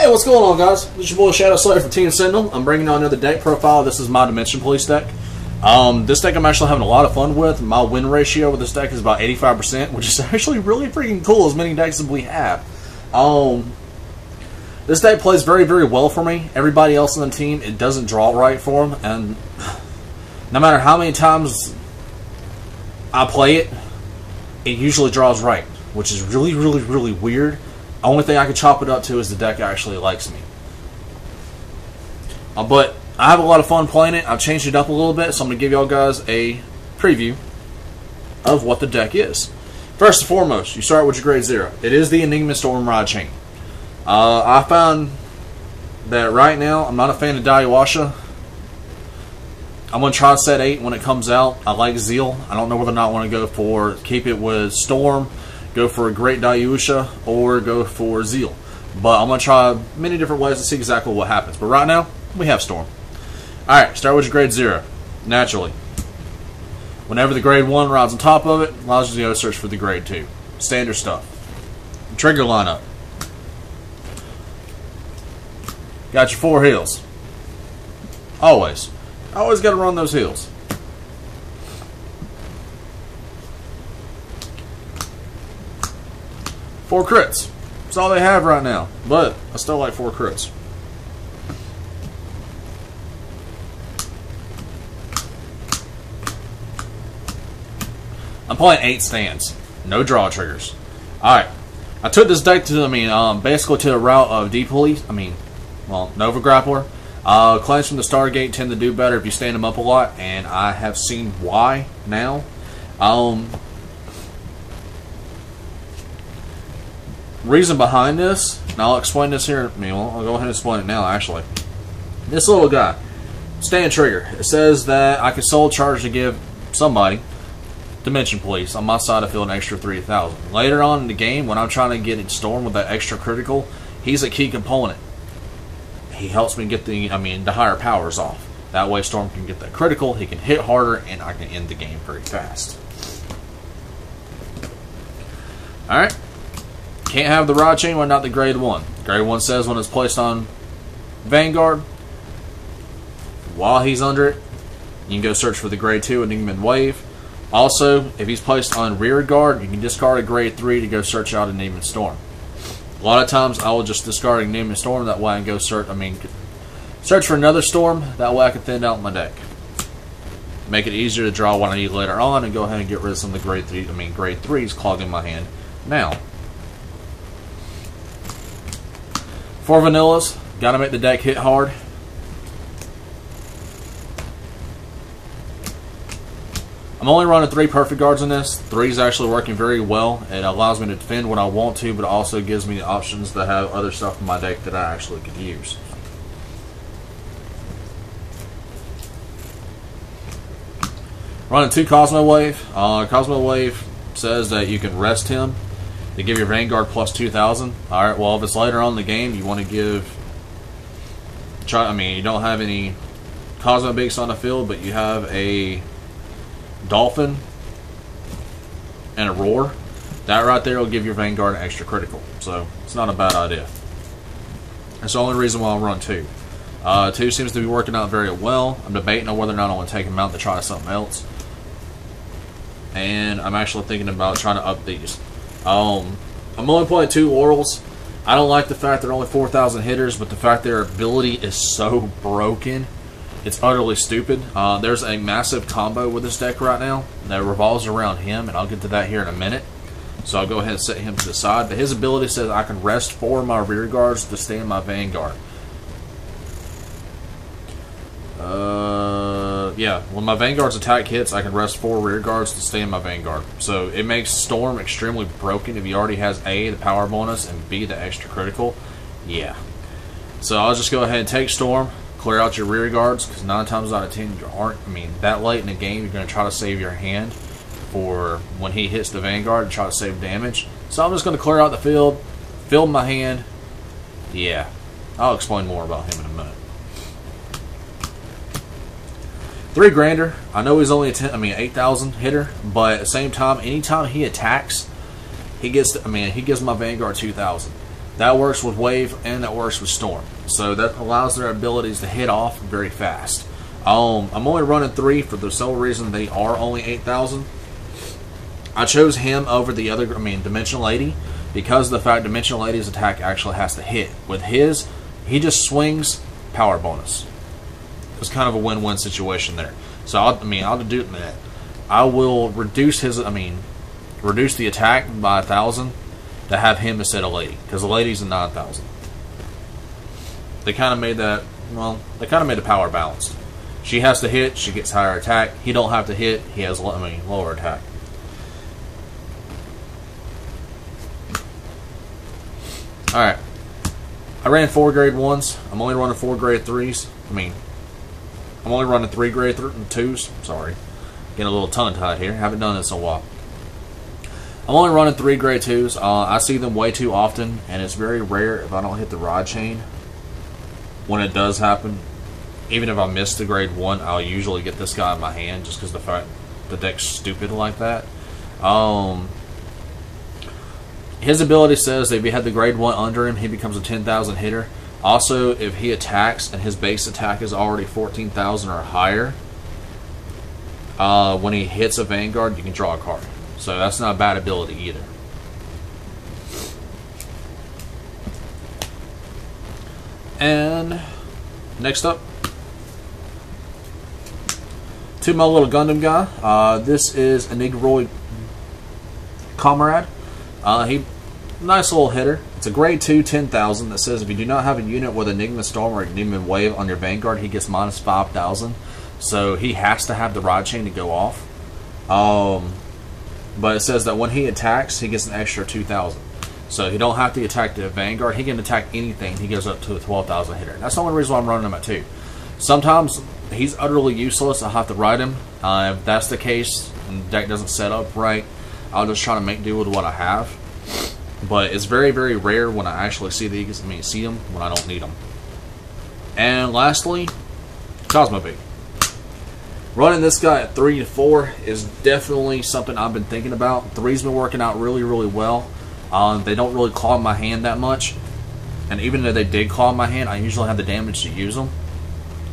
Hey, what's going on, guys? This is your boy Shadow Slayer from Team Sentinel. I'm bringing on another deck profile. This is my Dimension Police deck. This deck I'm actually having a lot of fun with. My win ratio with this deck is about 85%, which is actually really freaking cool, as many decks as we have. This deck plays very, very well for me. Everybody else on the team, it doesn't draw right for them, and no matter how many times I play it, it usually draws right, which is really, really, really weird. Only thing I can chop it up to is the deck actually likes me. But I have a lot of fun playing it. I've changed it up a little bit, so I'm going to give y'all guys a preview of what the deck is. First and foremost, you start with your grade 0. It is the Enigman Storm Rod Chain. I found that right now, I'm not a fan of Daiwasha. I'm going to try set 8 when it comes out. I like Zeal. I don't know whether or not I want to go for keep it with Storm, go for a Great Daiwasha, or go for Zeal. But I'm going to try many different ways to see exactly what happens. But right now, we have Storm. Alright, start with your grade 0. Naturally. Whenever the grade 1 rides on top of it, allows you to go search for the grade 2. Standard stuff. Trigger lineup. Got your 4 heals. Always. Always got to run those heals. Four crits. That's all they have right now. But I still like 4 crits. I'm playing 8 stands. No draw triggers. Alright. I took this deck to, basically to the route of D-Police. Nova Grappler. Claims from the Stargate tend to do better if you stand them up a lot, and I have seen why now. Reason behind this, and I'll explain this here. I'll go ahead and explain it now, actually. This little guy, stand trigger. It says that I can soul charge to give somebody Dimension Police on my side of the field an extra 3,000. Later on in the game, when I'm trying to get it Storm with that extra critical, he's a key component. He helps me get the higher powers off. That way Storm can get that critical, he can hit harder, and I can end the game very fast. Alright. Can't have the Rod Chain when not the grade 1. Grade 1 says when it's placed on Vanguard, while he's under it, you can go search for the grade 2 Enigman Wave. Also, if he's placed on rear guard, you can discard a grade 3 to go search out Enigman Storm. A lot of times I will just discard Enigman Storm, that way I can go search for another Storm, that way I can thin out my deck. Make it easier to draw what I need later on, and go ahead and get rid of some of the grade 3s clogging my hand now. 4 vanillas, gotta make the deck hit hard. I'm only running 3 perfect guards in this. 3 is actually working very well. It allows me to defend when I want to, but it also gives me the options to have other stuff in my deck that I actually could use. Running 2 Cosmo Wave. Cosmo Wave says that you can rest him to give your Vanguard plus 2,000. Alright, well, if it's later on in the game, you want to give... you don't have any Cosmo Beaks on the field, but you have a Dolphin and a Roar. That right there will give your Vanguard an extra critical. So, it's not a bad idea. That's the only reason why I'll run 2. 2 seems to be working out very well. I'm debating on whether or not I want to take him out to try something else. And I'm actually thinking about trying to up these. I'm only playing 2 Orals. I don't like the fact they're only 4,000 hitters, but the fact their ability is so broken, it's utterly stupid. There's a massive combo with this deck right now that revolves around him, and I'll get to that here in a minute. So I'll go ahead and set him to the side. But his ability says I can rest 4 of my rear guards to stay in my Vanguard. Yeah, when my Vanguard's attack hits, I can rest 4 rear guards to stay in my Vanguard. So it makes Storm extremely broken if he already has A, the power bonus, and B, the extra critical. Yeah. So I'll just go ahead and take Storm, clear out your rear guards, because 9 times out of 10 you aren't. That late in the game, you're going to try to save your hand for when he hits the Vanguard and try to save damage. So I'm just going to clear out the field, fill my hand. Yeah. I'll explain more about him in a minute. 3 Grandeur. I know he's only a 8,000 hitter, but at the same time, anytime he attacks, he gets. He gives my Vanguard 2,000. That works with Wave and that works with Storm. So that allows their abilities to hit off very fast. I'm only running 3 for the sole reason they are only 8,000. I chose him over the other, Dimensional Lady, because of the fact Dimensional Lady's attack actually has to hit. With his, he just swings, power bonus. It's kind of a win-win situation there. So I'll do that. I will reduce his, reduce the attack by 1,000 to have him instead of Lady, because the Lady's a 9,000. They kind of made that. Well, they kind of made the power balanced. She has to hit, she gets higher attack. He don't have to hit, he has lower attack. Alright. I ran 4 grade 1s. I'm only running 4 grade 3s. I'm only running 3 grade 2s. Sorry. Getting a little tongue-tied here. Haven't done this in a while. I'm only running 3 grade 2s. I see them way too often, and it's very rare if I don't hit the rod chain. When it does happen, even if I miss the grade 1, I'll usually get this guy in my hand just because the fact the deck's stupid like that. His ability says that if you had the grade 1 under him, he becomes a 10,000 hitter. Also, if he attacks and his base attack is already 14,000 or higher, when he hits a Vanguard, you can draw a card. So that's not a bad ability either. And next up, to my little Gundam guy. This is Enigman Comrade. He nice little hitter. It's a grade 2, 10,000 that says if you do not have a unit with Enigman Storm or Enigman Wave on your Vanguard, he gets minus 5,000. So he has to have the rod chain to go off. But it says that when he attacks, he gets an extra 2,000. So he don't have to attack the Vanguard. He can attack anything. He goes up to a 12,000 hitter. That's the only reason why I'm running him at 2. Sometimes he's utterly useless. I have to ride him. If that's the case and the deck doesn't set up right, I'll just try to make do with what I have. But it's very, very rare when I actually see these. See them when I don't need them. And lastly, Cosmo Beak. Running this guy at 3 to 4 is definitely something I've been thinking about. 3's been working out really, really well. They don't really claw my hand that much. And even if they did claw my hand, I usually have the damage to use them.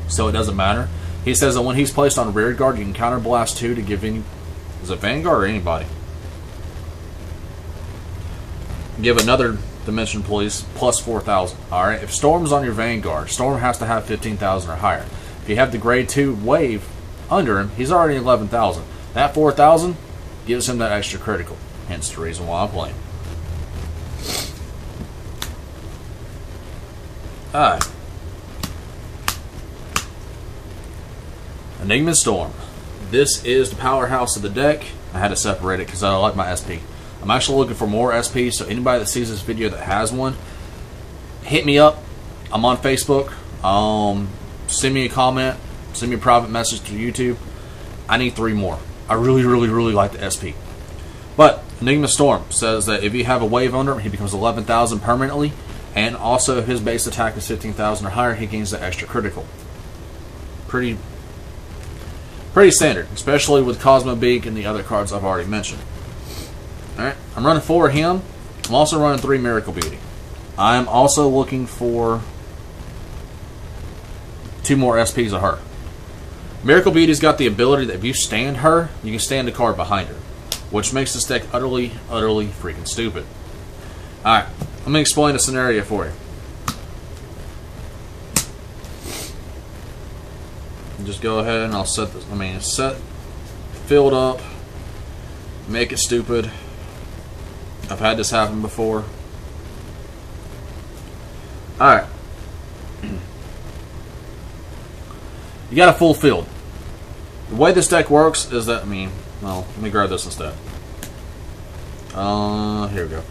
So it doesn't matter. He says that when he's placed on rear guard, you can counter blast 2 to give any... Is it Vanguard or anybody? Give another dimension police plus 4,000. Alright, if Storm's on your Vanguard, Storm has to have 15,000 or higher. If you have the grade 2 Wave under him, he's already 11,000. That 4,000 gives him that extra critical. Hence the reason why I'm playing. Alright. Enigman Storm. This is the powerhouse of the deck. I had to separate it because I like my SP. I'm actually looking for more SP, so anybody that sees this video that has one, hit me up. I'm on Facebook. Send me a comment. Send me a private message to YouTube. I need 3 more. I really, really, really like the SP. But Enigman Storm says that if you have a wave under him, he becomes 11,000 permanently. And also, if his base attack is 15,000 or higher, he gains the extra critical. Pretty standard, especially with Cosmo Beak and the other cards I've already mentioned. Alright, I'm running 4 of him. I'm also running 3 Miracle Beauty. I'm also looking for 2 more SPs of her. Miracle Beauty's got the ability that if you stand her, you can stand the card behind her, which makes this deck utterly, utterly freaking stupid. Alright, let me explain the scenario for you. Just go ahead and I'll set this, set, fill it up, make it stupid. I've had this happen before. Alright. You got a full field. The way this deck works is that, well, let me grab this instead. Here we go.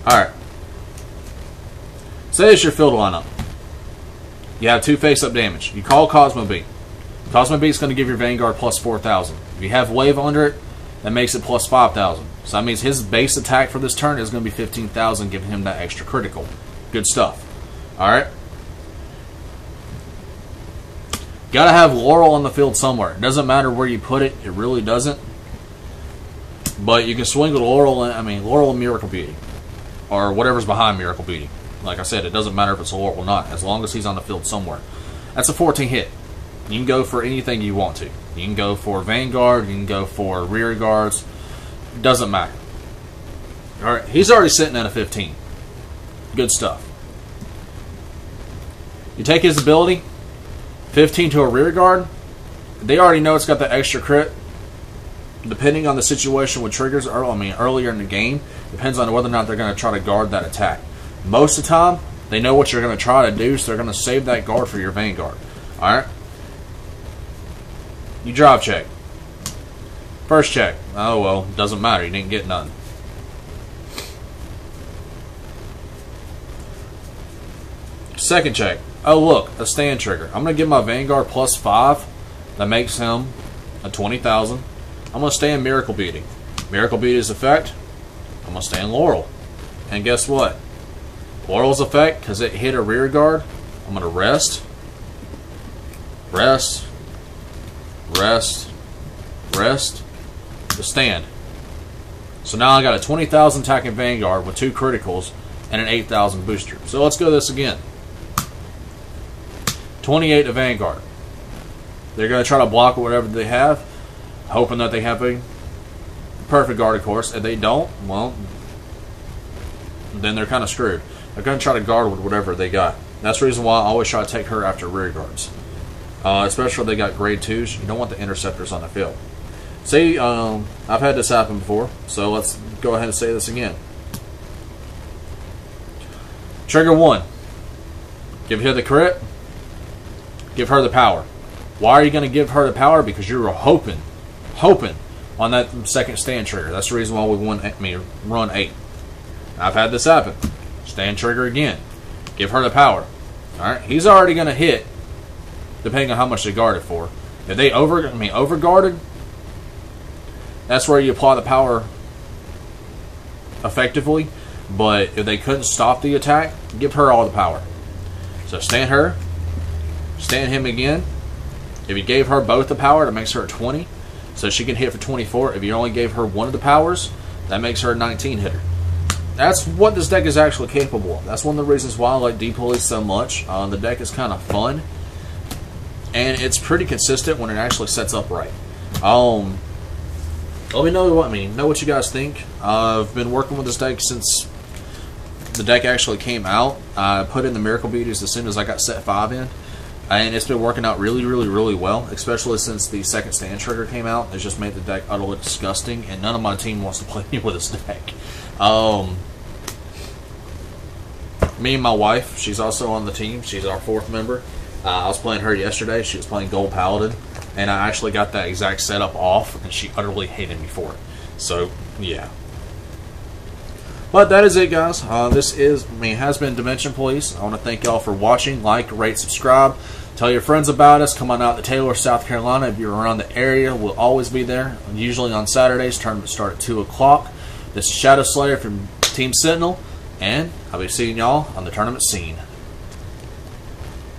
Alright. Say it's your field lineup. You have 2 face-up damage. You call Cosmo Beak. Cosmo Beak's going to give your Vanguard plus 4,000. If you have Wave under it, that makes it plus 5,000. So that means his base attack for this turn is going to be 15,000, giving him that extra critical. Good stuff. Alright. Gotta have Laurel on the field somewhere. It doesn't matter where you put it. It really doesn't. But you can swing with Laurel and Laurel and Miracle Beauty. or whatever's behind Miracle Beating. Like I said, it doesn't matter if it's a Lord or not, as long as he's on the field somewhere. That's a 14 hit. You can go for anything you want to. You can go for Vanguard, you can go for rear guards. It doesn't matter. Alright, he's already sitting at a 15. Good stuff. You take his ability, 15 to a rear guard. They already know it's got the extra crit. Depending on the situation with triggers, earlier in the game, depends on whether or not they're going to try to guard that attack. Most of the time, they know what you're going to try to do, so they're going to save that guard for your Vanguard. Alright? You drive check. First check. Oh well, doesn't matter. You didn't get none. Second check. Oh look, a stand trigger. I'm going to give my Vanguard +5. That makes him a 20,000. I'm going to stay in Miracle Beating. Miracle Beating's effect, I'm going to stay in Laurel. And guess what? Laurel's effect, because it hit a rear guard, I'm going to rest. Rest. Rest. Rest. To stand. So now I got a 20,000 attacking Vanguard with 2 criticals and an 8,000 booster. So let's go this again. 28 to Vanguard. They're going to try to block whatever they have, hoping that they have a perfect guard, of course. If they don't, well, then they're kind of screwed. They're going to try to guard with whatever they got. That's the reason why I always try to take her after rear guards. Especially if they got grade 2s. You don't want the interceptors on the field. See, I've had this happen before, so let's go ahead and say this again. Trigger 1. Give her the crit. Give her the power. Why are you going to give her the power? Because you're hoping on that second stand trigger. That's the reason why we run 8. I've had this happen. Stand trigger again. Give her the power. Alright, he's already going to hit, depending on how much they guarded for. If they over guarded, that's where you apply the power effectively. But if they couldn't stop the attack, give her all the power. So stand her, stand him again. If you gave her both the power, that makes her a 20. So she can hit for 24. If you only gave her one of the powers, that makes her a 19 hitter. That's what this deck is actually capable of. That's one of the reasons why I like D-Police so much. The deck is kind of fun. And it's pretty consistent when it actually sets up right. Let me know what you guys think. I've been working with this deck since the deck actually came out. I put in the Miracle Beaters as soon as I got set 5 in. And it's been working out really, really, really well, especially since the second stand trigger came out. It's just made the deck utterly disgusting, and none of my team wants to play me with this deck. Me and my wife, she's also on the team. She's our 4th member. I was playing her yesterday. She was playing Gold Paladin, and I actually got that exact setup off, and she utterly hated me for it. So, yeah. But that is it, guys. This has been Dimension Police. I want to thank y'all for watching. Like, rate, subscribe. Tell your friends about us. Come on out to Taylor, South Carolina. If you're around the area, we'll always be there. Usually on Saturdays. Tournaments start at 2 o'clock. This is Shadow Slayer from Team Sentinel. And I'll be seeing y'all on the tournament scene.